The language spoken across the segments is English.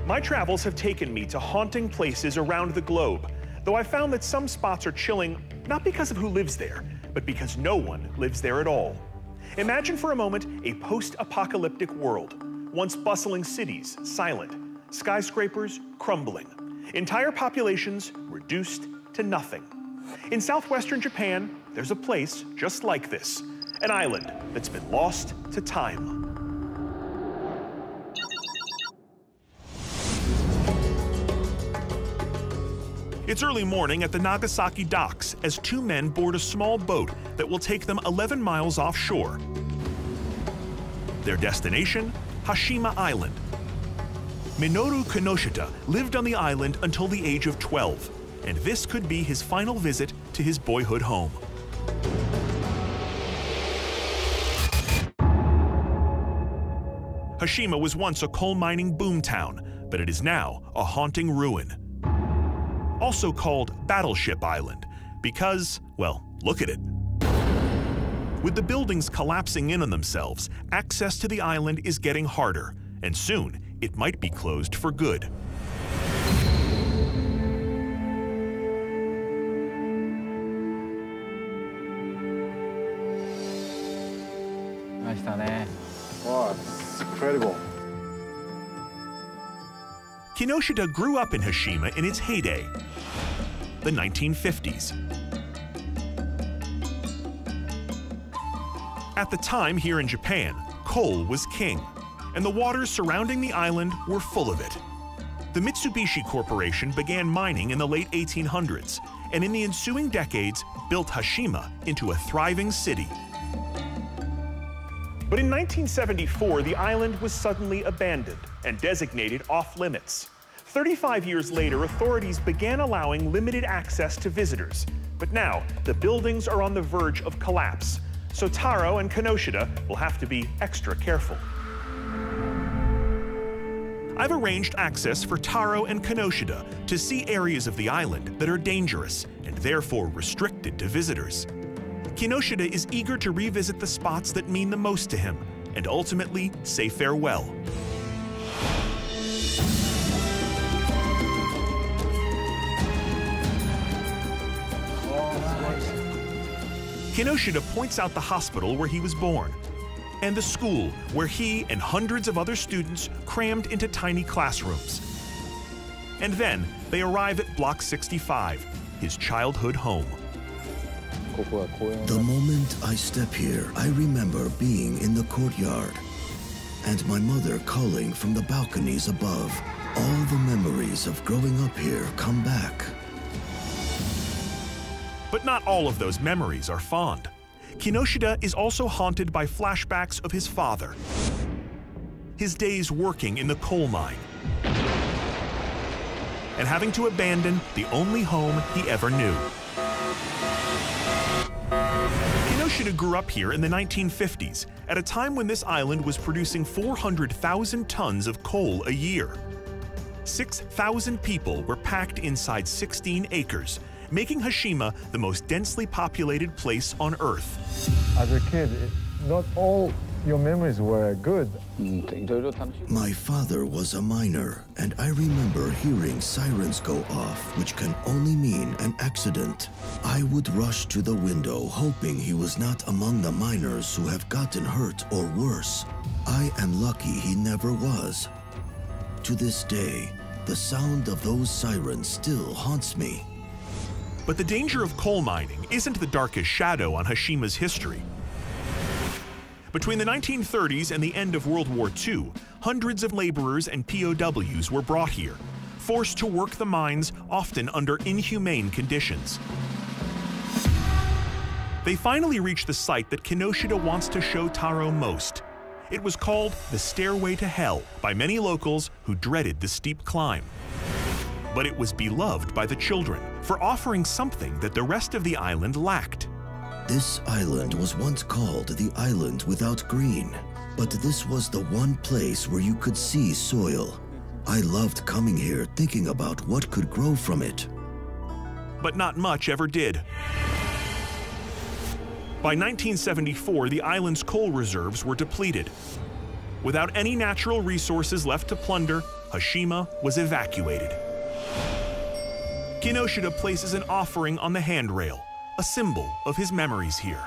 My travels have taken me to haunting places around the globe, though I found that some spots are chilling not because of who lives there, but because no one lives there at all. Imagine for a moment a post-apocalyptic world. Once bustling cities silent, skyscrapers crumbling, entire populations reduced to nothing. In southwestern Japan, there's a place just like this, an island that's been lost to time. It's early morning at the Nagasaki docks as two men board a small boat that will take them 11 miles offshore. Their destination? Hashima Island. Minoru Kinoshita lived on the island until the age of 12, and this could be his final visit to his boyhood home. Hashima was once a coal mining boomtown, but it is now a haunting ruin. Also called Battleship Island, because, well, look at it. With the buildings collapsing in on themselves, access to the island is getting harder, and soon it might be closed for good. Wow, it's incredible. Kinoshita grew up in Hashima in its heyday, the 1950s. At the time here in Japan, coal was king, and the waters surrounding the island were full of it. The Mitsubishi Corporation began mining in the late 1800s, and in the ensuing decades built Hashima into a thriving city. But in 1974, the island was suddenly abandoned and designated off-limits. 35 years later, authorities began allowing limited access to visitors. But now, the buildings are on the verge of collapse, so Taro and Kinoshita will have to be extra careful. I've arranged access for Taro and Kinoshita to see areas of the island that are dangerous and therefore restricted to visitors. Kinoshita is eager to revisit the spots that mean the most to him and ultimately say farewell. Kinoshita points out the hospital where he was born and the school where he and hundreds of other students crammed into tiny classrooms. And then they arrive at Block 65, his childhood home. The moment I step here, I remember being in the courtyard and my mother calling from the balconies above. All the memories of growing up here come back. But not all of those memories are fond. Kinoshita is also haunted by flashbacks of his father, his days working in the coal mine, and having to abandon the only home he ever knew. Kinoshita grew up here in the 1950s, at a time when this island was producing 400,000 tons of coal a year. 6,000 people were packed inside 16 acres, making Hashima the most densely populated place on Earth. As a kid, not all your memories were good. My father was a miner, and I remember hearing sirens go off, which can only mean an accident. I would rush to the window, hoping he was not among the miners who have gotten hurt or worse. I am lucky he never was. To this day, the sound of those sirens still haunts me. But the danger of coal mining isn't the darkest shadow on Hashima's history. Between the 1930s and the end of World War II, hundreds of laborers and POWs were brought here, forced to work the mines, often under inhumane conditions. They finally reached the site that Kinoshita wants to show Taro most. It was called the Stairway to Hell by many locals who dreaded the steep climb. But it was beloved by the children for offering something that the rest of the island lacked. This island was once called the Island Without Green, but this was the one place where you could see soil. I loved coming here thinking about what could grow from it. But not much ever did. By 1974, the island's coal reserves were depleted. Without any natural resources left to plunder, Hashima was evacuated. Kinoshita places an offering on the handrail, a symbol of his memories here.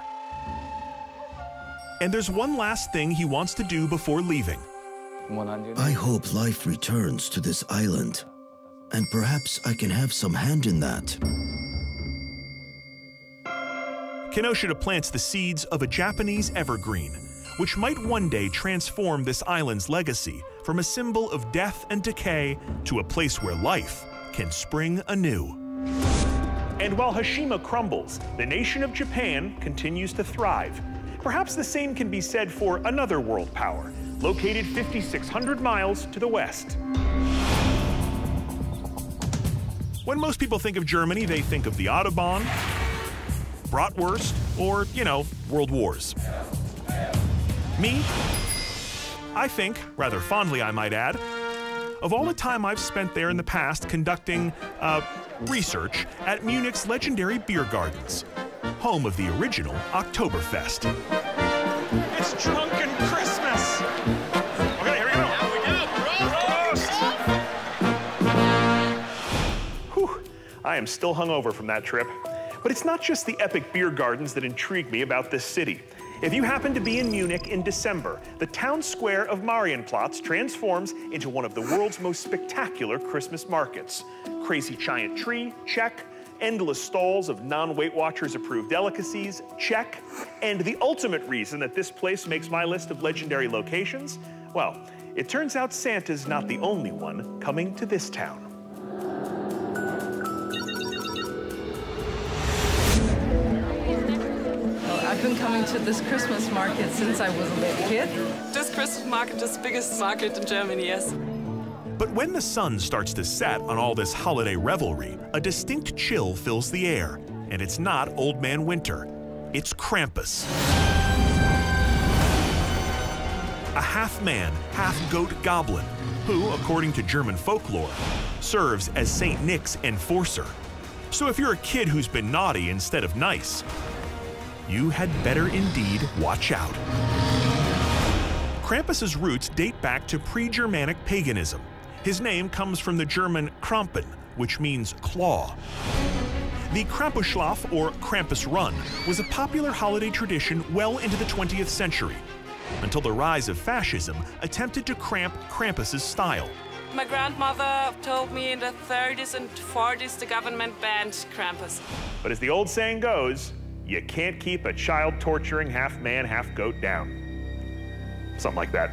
And there's one last thing he wants to do before leaving. I hope life returns to this island, and perhaps I can have some hand in that. Kinoshita plants the seeds of a Japanese evergreen, which might one day transform this island's legacy from a symbol of death and decay to a place where life can spring anew. And while Hashima crumbles, the nation of Japan continues to thrive. Perhaps the same can be said for another world power, located 5,600 miles to the west. When most people think of Germany, they think of the Autobahn, bratwurst, or, world wars. Me? I think, rather fondly I might add, of all the time I've spent there in the past conducting, research at Munich's legendary beer gardens, home of the original Oktoberfest. It's drunken Christmas! Okay, here we go! Now we go! Whew, I am still hungover from that trip. But it's not just the epic beer gardens that intrigue me about this city. If you happen to be in Munich in December, the town square of Marienplatz transforms into one of the world's most spectacular Christmas markets. Crazy giant tree, check. Endless stalls of non-Weight Watchers approved delicacies, check. And the ultimate reason that this place makes my list of legendary locations? Well, it turns out Santa's not the only one coming to this town. I've been coming to this Christmas market since I was a little kid. This Christmas market is the biggest market in Germany, yes. But when the sun starts to set on all this holiday revelry, a distinct chill fills the air. And it's not Old Man Winter, it's Krampus. A half-man, half-goat goblin who, according to German folklore, serves as St. Nick's enforcer. So if you're a kid who's been naughty instead of nice, you had better indeed watch out. Krampus's roots date back to pre-Germanic paganism. His name comes from the German Krampen, which means claw. The Krampusschlaf, or Krampus Run, was a popular holiday tradition well into the 20th century, until the rise of fascism attempted to cramp Krampus's style. My grandmother told me in the 30s and 40s the government banned Krampus. But as the old saying goes, you can't keep a child-torturing half-man, half-goat down. Something like that.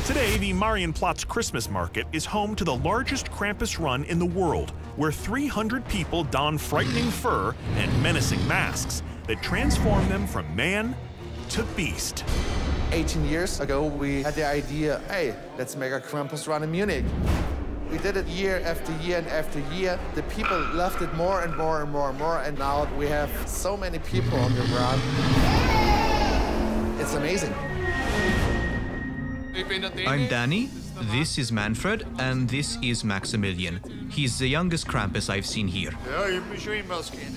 Today, the Marienplatz Christmas Market is home to the largest Krampus run in the world, where 300 people don frightening fur and menacing masks that transform them from man to beast. 18 years ago, we had the idea, hey, let's make a Krampus run in Munich. We did it year after year and after year. The people loved it more and more and more and more, and now we have so many people on the run. It's amazing. I'm Danny, this is Manfred, and this is Maximilian. He's the youngest Krampus I've seen here.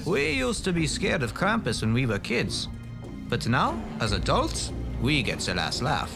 We used to be scared of Krampus when we were kids. But now, as adults, we get the last laugh.